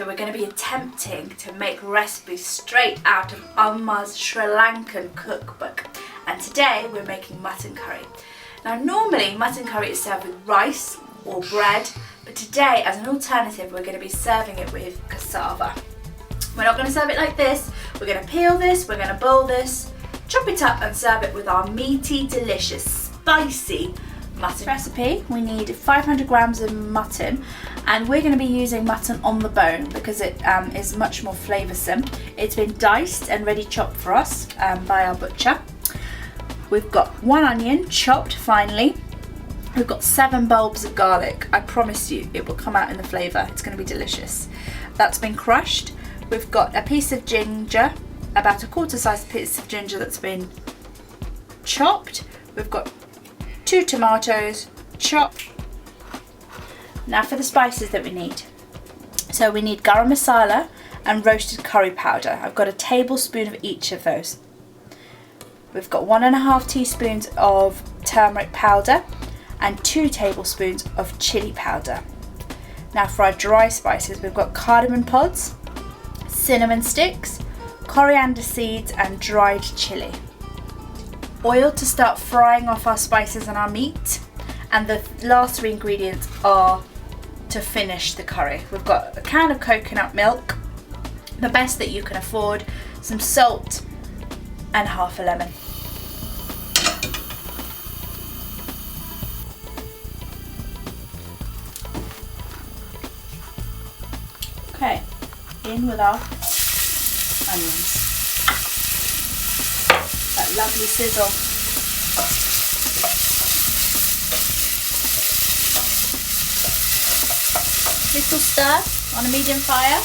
So we're going to be attempting to make recipes straight out of Amma's Sri Lankan cookbook. And today we're making mutton curry. Now normally mutton curry is served with rice or bread, but today as an alternative we're going to be serving it with cassava. We're not going to serve it like this. We're going to peel this, we're going to boil this, chop it up and serve it with our meaty, delicious, spicy mutton recipe. We need 500 grams of mutton, and we're going to be using mutton on the bone because it is much more flavoursome. It's been diced and ready chopped for us by our butcher. We've got 1 onion chopped finely. We've got 7 bulbs of garlic. I promise you it will come out in the flavour. It's going to be delicious. That's been crushed. We've got a piece of ginger, about a quarter-sized piece of ginger that's been chopped. We've got 2 tomatoes chopped. Now for the spices that we need. So we need garam masala and roasted curry powder. I've got a tablespoon of each of those. We've got 1.5 teaspoons of turmeric powder and 2 tablespoons of chili powder. Now for our dry spices, we've got cardamom pods, cinnamon sticks, coriander seeds and dried chili. Oil to start frying off our spices and our meat, and the last 3 ingredients are to finish the curry. We've got a can of coconut milk, the best that you can afford, some salt and half a lemon. Okay, in with our onions. That lovely sizzle. Little stir on a medium fire.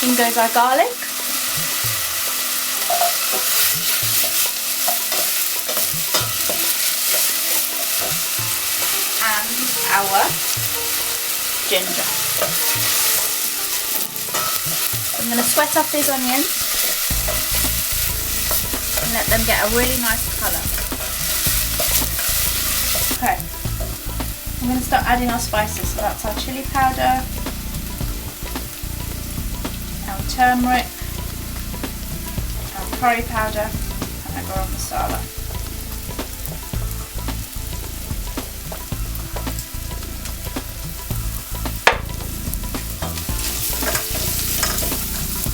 In goes our garlic. And our ginger. I'm going to sweat off these onions and let them get a really nice colour. Okay, I'm going to start adding our spices. So that's our chili powder, our turmeric, our curry powder and our garam masala.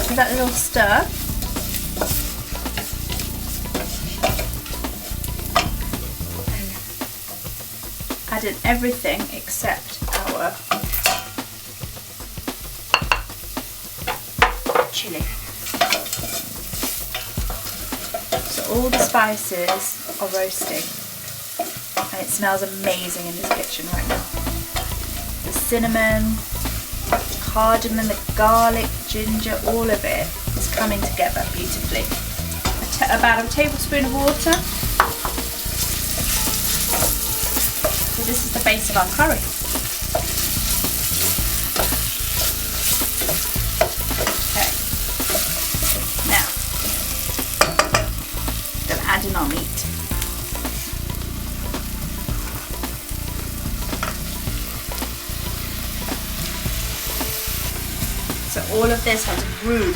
Give that a little stir. Add in everything except our chili. So all the spices are roasting and it smells amazing in this kitchen right now. The cinnamon, cardamom, the garlic, ginger, all of it is coming together beautifully. About a tablespoon of water. So this is the base of our curry. Okay. Now, I'm going to add in our meat. So all of this has room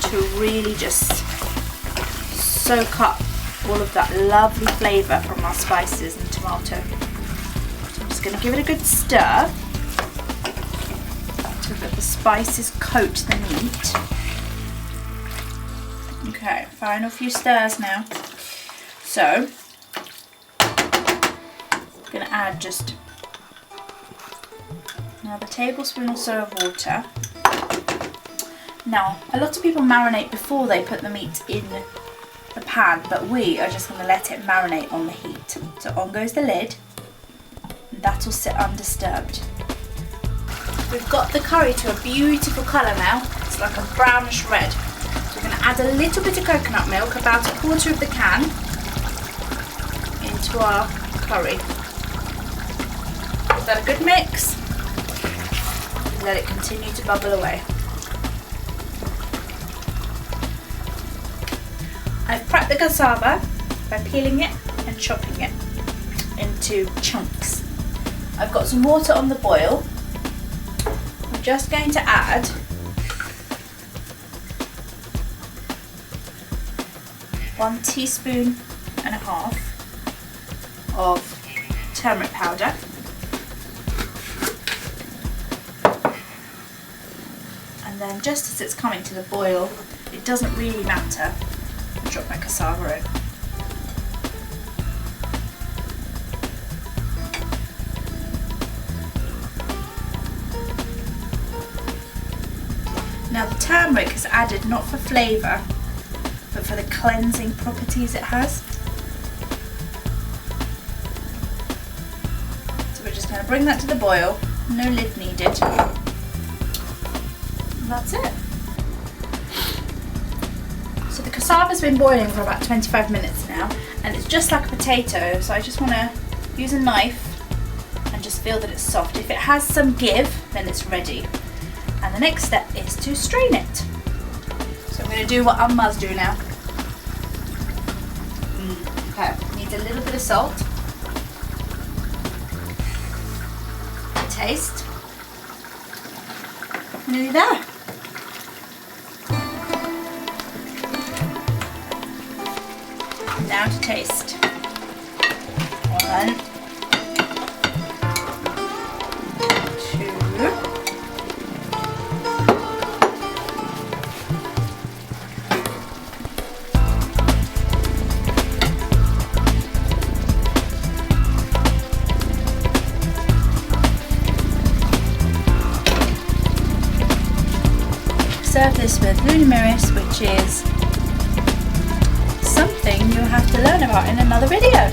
to really just soak up all of that lovely flavour from our spices and tomato. So I'm just going to give it a good stir so that the spices coat the meat. Okay, final few stirs now. So I'm going to add just another tablespoon or so of water. Now, a lot of people marinate before they put the meat in the pan, but we are just going to let it marinate on the heat. So on goes the lid, and that will sit undisturbed. We've got the curry to a beautiful colour now. It's like a brownish red. So we're going to add a little bit of coconut milk, about a quarter of the can, into our curry. Give that a good mix. Let it continue to bubble away. I've prepped the cassava by peeling it and chopping it into chunks. I've got some water on the boil. I'm just going to add one teaspoon and a half of turmeric powder. And then just as it's coming to the boil, it doesn't really matter, I'll drop my cassava in. Now the turmeric is added not for flavour, but for the cleansing properties it has. So we're just going to bring that to the boil, no lid needed. And that's it. So the cassava's been boiling for about 25 minutes now, and it's just like a potato, so I just want to use a knife and just feel that it's soft. If it has some give, then it's ready. And the next step is to strain it. So I'm going to do what Amma's do now. Okay, needs a little bit of salt to taste. Nearly there. Now to taste. 1, 2. Serve this with lunimiris, which is something you'll have to learn about in another video.